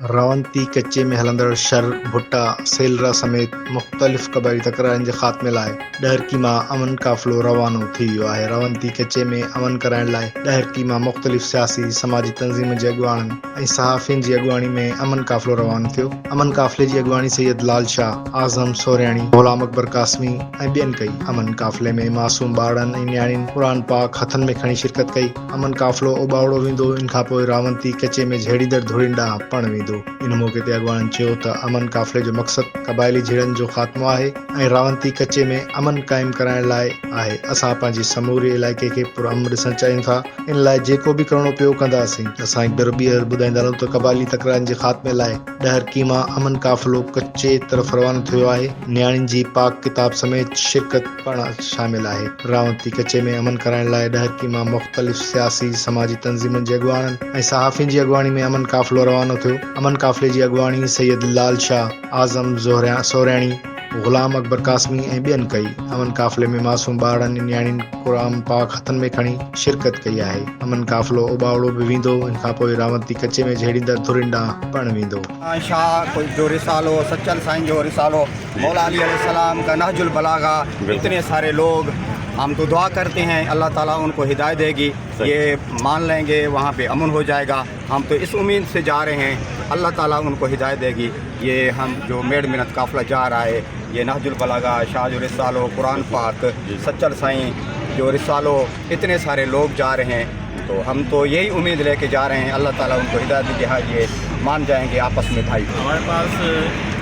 रवंती कच्चे में हलंदड़ शर भुट्टा सेलरा समेत मुख़्तलिफ़ क़बाइली तकरारनि जे ख़ात्मे लाइ ॾहरकी मां अमन काफ़िलो रवानो थी वियो आहे। रवंती कच्चे में अमन कराइण लाइ ॾहरकी मां मुख़्तलिफ़ सियासी समाजी तंज़ीम जे अॻुवाणनि ऐं सहाफ़ियुनि जी अॻुवाणी में अमन काफ़िलो रवानो थियो। अमन काफ़िले जी अॻुवाणी सैयद लाल शाह, आज़म सोरियाणी, ग़ुलाम अकबर कासमी ऐं ॿियनि कई। अमन काफ़िले में मासूम ॿारनि ऐं नियाणियुनि क़ुरान पाक हथनि में खणी शिरकत कई। अमन काफ़िलो उॿावड़ो वेंदो, इन खां पोइ रावंती कच्चे में झेड़ींदड़ धुरियुनि ॾांहुं पण वेंदो। इन मौक़े ते अॻुवाणनि चयो त अमन काफ़िले जो मक़सदु क़बाइली झेड़नि जो ख़ात्मो आहे ऐं रावंती कच्चे में अमन क़ाइमु कराइण लाइ आहे। असां पंहिंजे समूरे इलाइक़े खे पुरअमन ॾिसणु चाहियूं था। इन लाइ जेको बि करिणो पियो कंदासीं। असां हिकु भेरो ॿीहर ॿुधाईंदा रहूं त क़बाइली तकरारनि जे ख़ात्मे लाइ ॾहरकी मां अमन काफ़िलो कच्चे तरफ़ रवानो थियो आहे। नियाणियुनि जी पाक किताब समेत शिरकत पण शामिल आहे। रावंती कच्चे में अमन कराइण लाइ ॾहरकी मां मुख़्तलिफ़ सियासी समाजी तंज़ीमुनि जे अॻुवाणनि ऐं सहाफ़ियुनि जी अॻुवाणी में अमन काफ़िलो रवानो थियो। अमन काफ़िले जी अॻुवाणी सैयद लाल शाह, आज़म सोरियाणी, ग़ुलाम अकबर कासमी ऐं ॿियनि कई। अमन काफ़िले में मासूम ॿारनि ऐं नियाणियुनि क़ुरान पाक हथनि में खणी शिरकत कई आहे। अमन काफ़िलो उॿावड़ो बि वेंदो, इन खां पोइ रावंती कच्चे में झेड़ींदड़ धुरियुनि ॾांहुं पण वेंदो। शाह जो रिसालो, सच्चल साईं जो रिसालो, मौला अली अलैहिस्सलाम का नहजुल बलागा, इतने सारे लोग हम तो दुआ करते हैं अल्लाह ताला उनको हिदायत देगी, ये मान लेंगे, वहाँ पे अमन हो जाएगा। हम तो इस उम्मीद से जा रहे हैं अल्लाह ताला उनको हिदायत देगी। ये हम जो मेड़ मिन्नत काफ़िला जा रहा है, ये नहजुल बलागा, शाह जो रिसालो, कुरान पाक, सच्चल साईं जो रिसालो, इतने सारे लोग जा रहे हैं। तो हम तो यही उम्मीद लेके जा रहे हैं अल्लाह ताला उनको हिदायत देगी, हाँ ये मान जाएंगे आपस में भाई। हमारे पास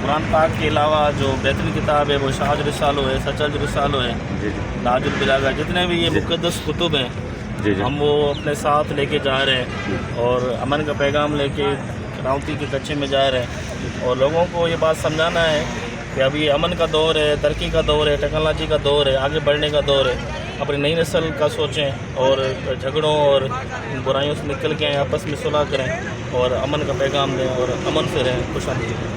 कुरान पाक के अलावा जो बेहतरीन किताब है वो शाह रिसालो है, सच्चल रिसालो है, नाजुल बिलागा, जितने भी ये मुक़द्दस कुतुब हैं हम वो अपने साथ लेके जा रहे हैं और अमन का पैगाम लेके रावंती के कच्चे में जा रहे हैं। और लोगों को ये बात समझाना है कि अभी अमन का दौर है, तरक्की का दौर है, टेक्नोलॉजी का दौर है, आगे बढ़ने का दौर है। अपनी नई नस्ल का सोचें और झगड़ों और बुराइयों से निकल के आपस में सुलह करें और अमन का पैगाम दें और अमन से रहें, खुशहाली से।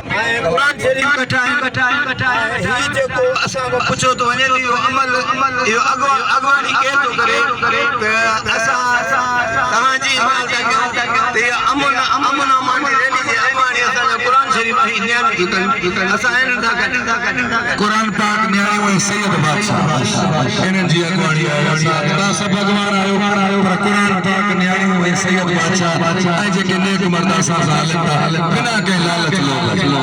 कुरान शरीफ कठाए ही जेको असां को पुछो तो वने यो अमल यो अगवानी के तो करे असां तहां जी इमारत कयो ते अमन मान रैली जे अगवानी असां कुरान शरीफ ही न्याय असां इन था कुरान पाक न्याय वो सैयद बादशाह इन जी अगवानी आहे। सब अगवान आयो पर कुरान पाक न्याय वो सैयद बादशाह ऐ जेके नेक मर्द असां ज़ालिम बिना के लालच लोग